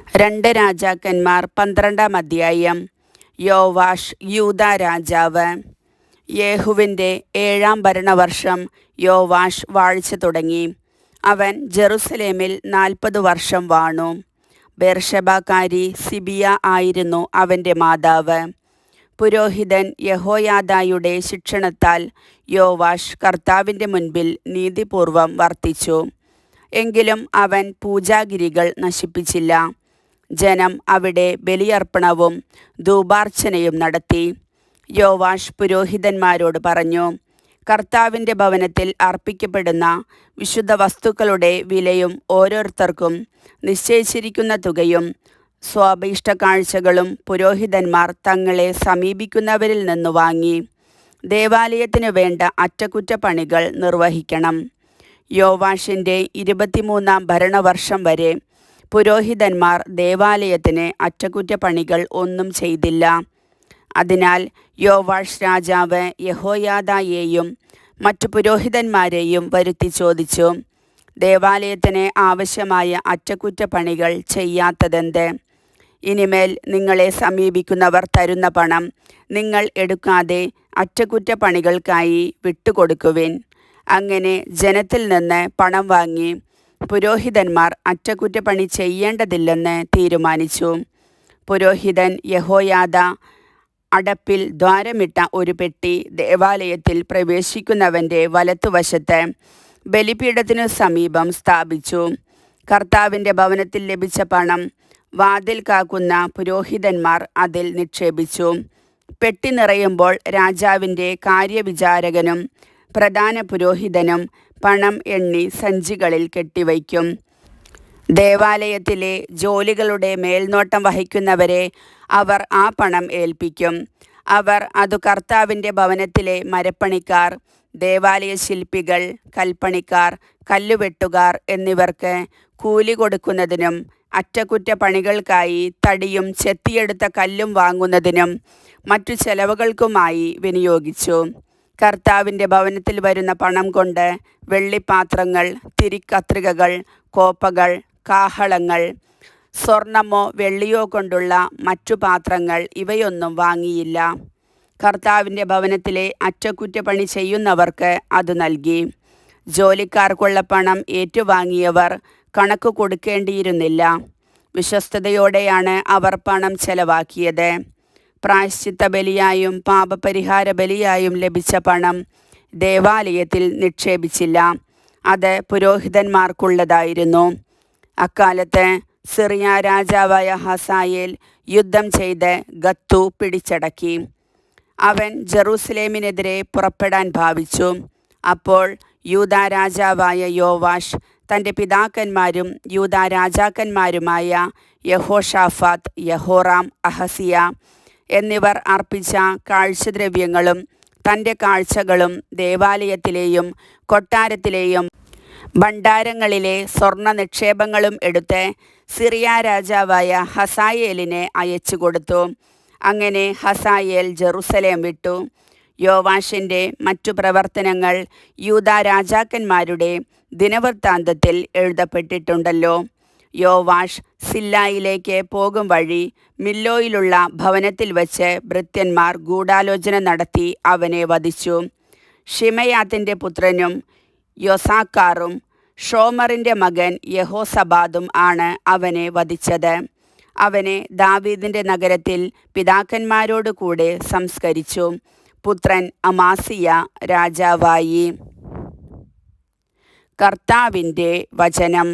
2 രാജാക്കന്മാർ 12-ാം അധ്യായം. യോവാഷ് യൂദാ രാജാവ്. യേഹൂവിൻ്റെ 7-ാം ഭരണവർഷം യോവാഷ് വാഴ്ച തുടങ്ങി. അവൻ ജെറുസലേമിൽ 40 വർഷം വാണു. ബേർശെബക്കാരി സിബിയ ആയിരുന്നു അവൻ്റെ മാതാവ്. പുരോഹിതൻ യഹോയാദായുടെ ശിക്ഷണത്താൽ യോവാഷ് കർത്താവിൻ്റെ മുൻപിൽ നീതിപൂർവം വർത്തിച്ചു. എങ്കിലും അവൻ പൂജാഗിരികൾ നശിപ്പിച്ചില്ല. ജനം അവിടെ ബലിയർപ്പണവും ധൂപാർച്ചനയും നടത്തി. യോവാഷ് പുരോഹിതന്മാരോട് പറഞ്ഞു, കർത്താവിൻ്റെ ഭവനത്തിൽ അർപ്പിക്കപ്പെടുന്ന വിശുദ്ധ വസ്തുക്കളുടെ വിലയും ഓരോരുത്തർക്കും നിശ്ചയിച്ചിരിക്കുന്ന തുകയും സ്വാഭീഷ്ടക്കാഴ്ചകളും പുരോഹിതന്മാർ തങ്ങളെ സമീപിക്കുന്നവരിൽ നിന്ന് വാങ്ങി ദേവാലയത്തിനു വേണ്ട അറ്റകുറ്റപ്പണികൾ നിർവഹിക്കണം. യോവാഷിൻ്റെ 23-ാം ഭരണവർഷം വരെ പുരോഹിതന്മാർ ദേവാലയത്തിന് അറ്റകുറ്റപ്പണികൾ ഒന്നും ചെയ്തില്ല. അതിനാൽ യോവാഷ് രാജാവ് യഹോയാദായെയും മറ്റു പുരോഹിതന്മാരെയും വരുത്തി ചോദിച്ചു, ദേവാലയത്തിന് ആവശ്യമായ അറ്റകുറ്റപ്പണികൾ ചെയ്യാത്തതെന്ത്? ഇനിമേൽ നിങ്ങളെ സമീപിക്കുന്നവർ തരുന്ന പണം നിങ്ങൾ എടുക്കാതെ അറ്റകുറ്റപ്പണികൾക്കായി വിട്ടുകൊടുക്കുവിൻ. അങ്ങനെ ജനത്തിൽ നിന്ന് പണം വാങ്ങി പുരോഹിതന്മാർ അറ്റകുറ്റപ്പണി ചെയ്യേണ്ടതില്ലെന്ന് തീരുമാനിച്ചു. പുരോഹിതൻ യഹോയാദാ അടപ്പിൽ ദ്വാരമിട്ട ഒരു പെട്ടി ദേവാലയത്തിൽ പ്രവേശിക്കുന്നവൻ്റെ വലത്തുവശത്ത് ബലിപീഠത്തിനു സമീപം സ്ഥാപിച്ചു. കർത്താവിൻ്റെ ഭവനത്തിൽ ലഭിച്ച പണം വാതിൽ കാക്കുന്ന പുരോഹിതന്മാർ അതിൽ നിക്ഷേപിച്ചു. പെട്ടി നിറയുമ്പോൾ രാജാവിൻ്റെ കാര്യവിചാരകനും പ്രധാന പുരോഹിതനും പണം എണ്ണി സഞ്ചികളിൽ കെട്ടിവയ്ക്കും. ദേവാലയത്തിലെ ജോലികളുടെ മേൽനോട്ടം വഹിക്കുന്നവരെ അവർ ആ പണം ഏൽപ്പിക്കും. അവർ അതു കർത്താവിൻ്റെ ഭവനത്തിലെ മരപ്പണിക്കാർ, ദേവാലയ ശില്പികൾ, കൽപ്പണിക്കാർ, കല്ലുവെട്ടുകാർ എന്നിവർക്ക് കൂലി കൊടുക്കുന്നതിനും അറ്റകുറ്റപ്പണികൾക്കായി തടിയും ചെത്തിയെടുത്ത കല്ലും വാങ്ങുന്നതിനും മറ്റു ചെലവുകൾക്കുമായി വിനിയോഗിച്ചു. കർത്താവിൻ്റെ ഭവനത്തിൽ വരുന്ന പണം കൊണ്ട് വെള്ളിപ്പാത്രങ്ങൾ, തിരിക്കത്രികകൾ, കോപ്പകൾ, കാഹളങ്ങൾ, സ്വർണമോ വെള്ളിയോ കൊണ്ടുള്ള മറ്റു പാത്രങ്ങൾ ഇവയൊന്നും വാങ്ങിയില്ല. കർത്താവിൻ്റെ ഭവനത്തിലെ അറ്റകുറ്റപ്പണി ചെയ്യുന്നവർക്ക് അത് നൽകി. ജോലിക്കാർക്കുള്ള പണം ഏറ്റുവാങ്ങിയവർ കണക്ക് കൊടുക്കേണ്ടിയിരുന്നില്ല. വിശ്വസ്തയോടെയാണ് അവർ പണം ചെലവാക്കിയത്. പ്രായശ്ചിത്ത ബലിയായും പാപപരിഹാര ബലിയായും ലഭിച്ച പണം ദേവാലയത്തിൽ നിക്ഷേപിച്ചില്ല. അത് പുരോഹിതന്മാർക്കുള്ളതായിരുന്നു. അക്കാലത്ത് സിറിയ രാജാവായ ഹസായേൽ യുദ്ധം ചെയ്ത് ഗത്തു പിടിച്ചടക്കി. അവൻ ജെറൂസലേമിനെതിരെ പുറപ്പെടാൻ ഭാവിച്ചു. അപ്പോൾ യൂദാ രാജാവായ യോവാഷ് തൻ്റെ പിതാക്കന്മാരും യൂദാ രാജാക്കന്മാരുമായ യഹോഷാഫാത്ത്, യഹോറാം, അഹസിയ എന്നിവർ അർപ്പിച്ച കാഴ്ചദ്രവ്യങ്ങളും തൻ്റെ കാഴ്ചകളും ദേവാലയത്തിലെയും കൊട്ടാരത്തിലെയും ഭണ്ഡാരങ്ങളിലെ സ്വർണ്ണ നിക്ഷേപങ്ങളും എടുത്ത് സിറിയ രാജാവായ ഹസായേലിന് അയച്ചു കൊടുത്തു. അങ്ങനെ ഹസായേൽ ജെറുസലേം വിട്ടു. യോവാഷിൻ്റെ മറ്റു പ്രവർത്തനങ്ങൾ യൂദാ രാജാക്കന്മാരുടെ ദിനവൃത്താന്തത്തിൽ എഴുതപ്പെട്ടിട്ടുണ്ടല്ലോ. യോവാഷ് സില്ലായിലേക്ക് പോകും വഴി മില്ലോയിലുള്ള ഭവനത്തിൽ വച്ച് ഭൃത്യന്മാർ ഗൂഢാലോചന നടത്തി അവനെ വധിച്ചു. ഷിമെയാത്തിൻ്റെ പുത്രനും യൊസാക്കാറും ഷോമറിൻ്റെ മകൻ യഹോസബാദും ആണ് അവനെ വധിച്ചത്. അവനെ ദാവീദിൻ്റെ നഗരത്തിൽ പിതാക്കന്മാരോട് കൂടെ സംസ്കരിച്ചു. പുത്രൻ അമാസിയ രാജാവായി. കർത്താവിൻ്റെ വചനം.